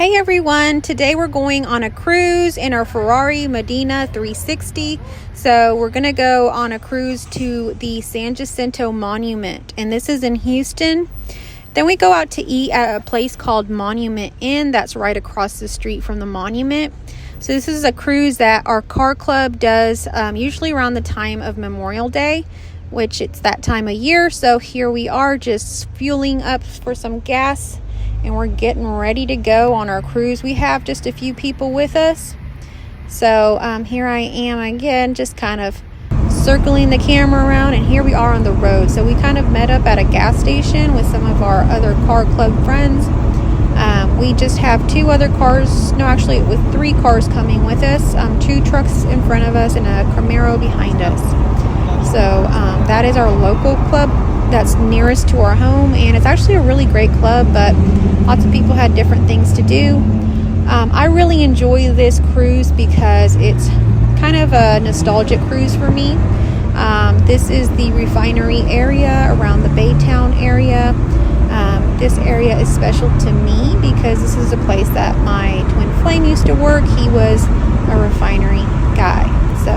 Hey everyone, today we're going on a cruise in our Ferrari Modena 360. So we're going to go on a cruise to the San Jacinto Monument, and this is in Houston. Then we go out to eat at a place called Monument Inn that's right across the street from the monument. So this is a cruise that our car club does usually around the time of Memorial Day, which it's that time of year. So here we are just fueling up for some gas, and we're getting ready to go on our cruise. We have just a few people with us. So here I am again, just kind of circling the camera around, and here we are on the road. So we kind of met up at a gas station with some of our other car club friends. We just have two other cars, no, actually with three cars coming with us, two trucks in front of us and a Camaro behind us. So that is our local club that's nearest to our home, and it's actually a really great club, but lots of people had different things to do. I really enjoy this cruise because it's kind of a nostalgic cruise for me. This is the Refinery area around the Baytown area. This area is special to me because this is a place that my twin flame used to work. He was a refinery guy. So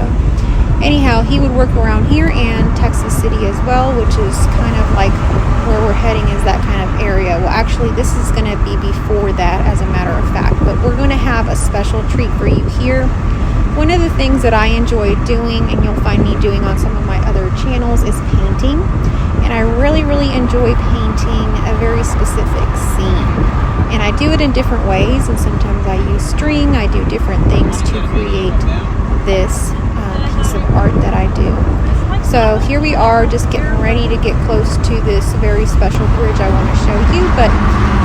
anyhow, he would work around here and Texas City as well, which is kind of like where we're heading, is that kind of area. Well, actually, this is going to be before that, as a matter of fact, but we're going to have a special treat for you here. One of the things that I enjoy doing, and you'll find me doing on some of my other channels, is painting. And I really enjoy painting a very specific scene. And I do it in different ways, and sometimes I use string. I do different things to create this piece of art that I do. So here we are, just getting ready to get close to this very special bridge I want to show you. But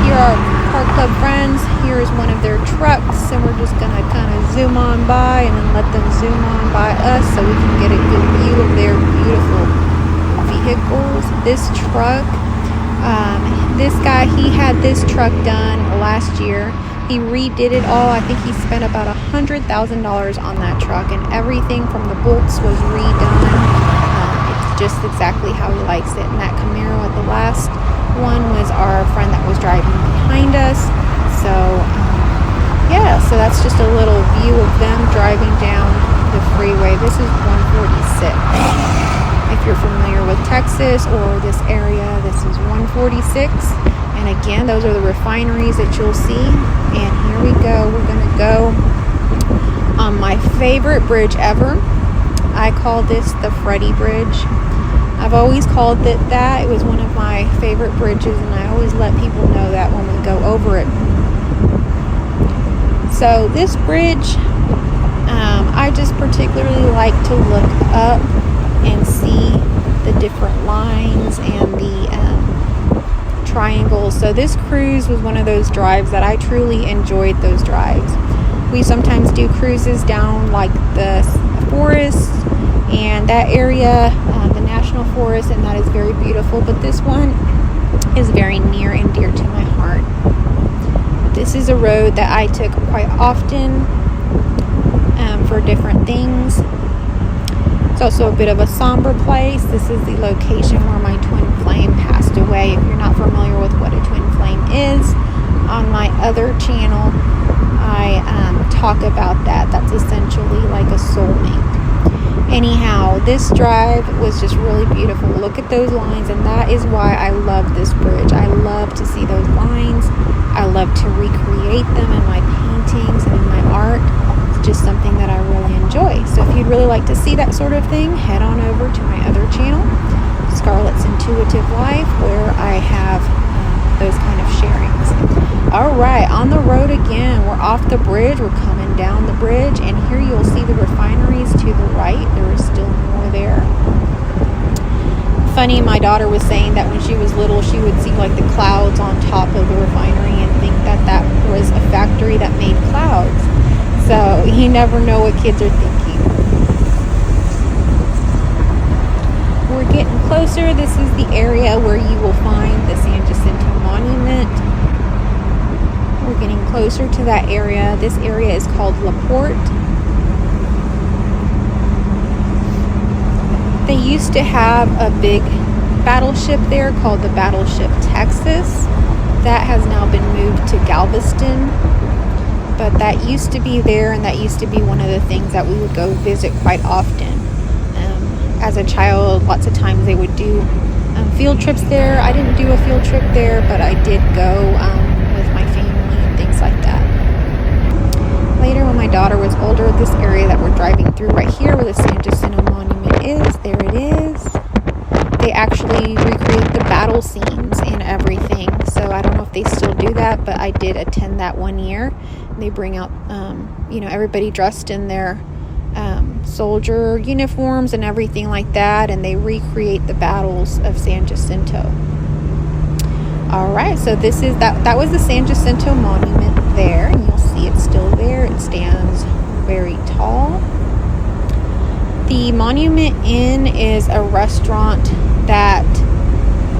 here are car club friends. Here is one of their trucks, and we're just going to kind of zoom on by and then let them zoom on by us so we can get a good view of their beautiful vehicles. This truck, this guy, he had this truck done last year. He redid it all. I think he spent about $100,000 on that truck, and everything from the bolts was redone. It's just exactly how he likes it. And that Camaro at the last one was our friend that was driving behind us. So yeah, so that's just a little view of them driving down the freeway. This is 146. If you're familiar with Texas or this area, this is 146. And again, those are the refineries that you'll see. And here we go. We're going to go on my favorite bridge ever. I call this the Freddy Bridge. I've always called it that. It was one of my favorite bridges, and I always let people know that when we go over it. So this bridge, I just particularly like to look up and see the different lines and the triangles. So this cruise was one of those drives that I truly enjoyed. Those drives, we sometimes do cruises down like the forest and that area, the national forest, and that is very beautiful, but this one is very near and dear to my heart. This is a road that I took quite often for different things. It's also a bit of a somber place. This is the location where my twin flame passed away. If you're not familiar with what a twin flame is, on my other channel I talk about that. That's essentially like a soulmate. Anyhow, this drive was just really beautiful. Look at those lines, and that is why I love this bridge. I love to see those lines. I love to recreate them in my paintings and in my art. It's just something that I really enjoy. So if you'd really like to see that sort of thing, head on over to my other channel, Scarlett's Intuitive Life, where I have those kind of sharings. All right, on the road again. We're off the bridge. We're coming down the bridge, and here you'll see the refineries to the right. There is still more there. Funny, my daughter was saying that when she was little, she would see like the clouds on top of the refinery and think that that was a factory that made clouds. So you never know what kids are thinking. We're getting closer. This is the area where you will find the San Jacinto Monument. We're getting closer to that area. This area is called La Porte. They used to have a big battleship there called the Battleship Texas. That has now been moved to Galveston. But that used to be there, and that used to be one of the things that we would go visit quite often. As a child, lots of times they would do field trips there. I didn't do a field trip there, but I did go with my family and things like that. Later, when my daughter was older, this area that we're driving through right here where the San Jacinto Monument is, there it is. They actually recreate the battle scenes and everything. So I don't know if they still do that, but I did attend that one year. They bring out, everybody dressed in their soldier uniforms and everything like that, and they recreate the battles of San Jacinto. All right, so this is that was the San Jacinto Monument there, and you'll see it's still there. It stands very tall. The Monument Inn is a restaurant that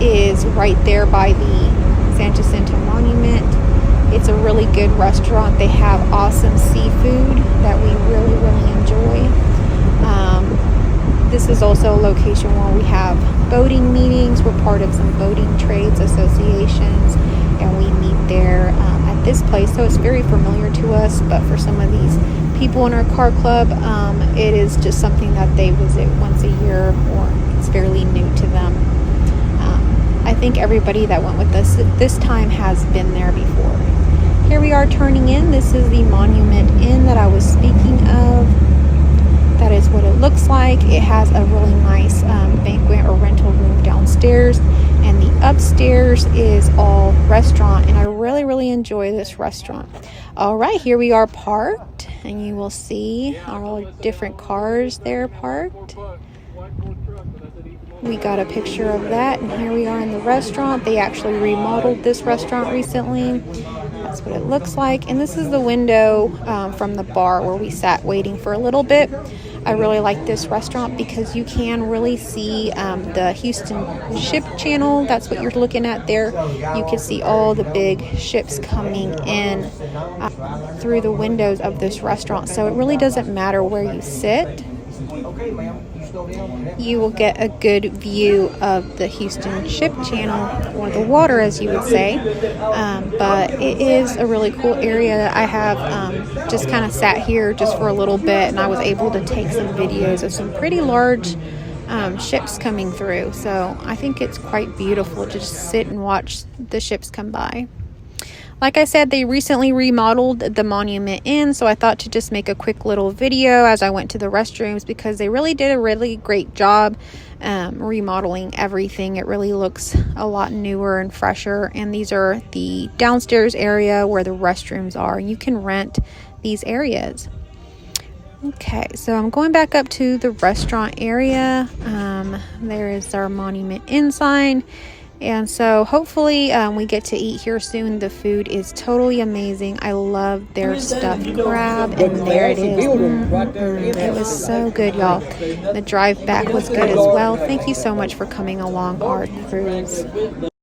is right there by the San Jacinto Monument. It's a really good restaurant. They have awesome seafood that we really, really enjoy. This is also a location where we have boating meetings. We're part of some boating trades associations, and we meet there at this place. So it's very familiar to us, but for some of these people in our car club, it is just something that they visit once a year, or it's fairly new to them. I think everybody that went with us this time has been there before. Here we are turning in. This is the Monument Inn that I was speaking of. That is what it looks like. It has a really nice banquet or rental room downstairs, and the upstairs is all restaurant, and I really, really enjoy this restaurant. All right, here we are parked, and you will see all different cars there parked. We got a picture of that, and here we are in the restaurant. They actually remodeled this restaurant recently. That's what it looks like. And this is the window from the bar where we sat waiting for a little bit. I really like this restaurant because you can really see the Houston ship channel. That's what you're looking at there. You can see all the big ships coming in through the windows of this restaurant. So it really doesn't matter where you sit. You will get a good view of the Houston ship channel, or the water as you would say, but it is a really cool area. I have just kind of sat here just for a little bit, and I was able to take some videos of some pretty large ships coming through, so I think it's quite beautiful to just sit and watch the ships come by. Like I said, they recently remodeled the Monument Inn, so I thought to just make a quick little video as I went to the restrooms, because they really did a really great job remodeling everything. It really looks a lot newer and fresher, and these are the downstairs area where the restrooms are. You can rent these areas. Okay, so I'm going back up to the restaurant area. There is our Monument Inn sign. And so hopefully we get to eat here soon. The food is totally amazing. I love their stuffed crab, and there it is. It was so good, y'all. The drive back was good as well. Thank you so much for coming along our cruise.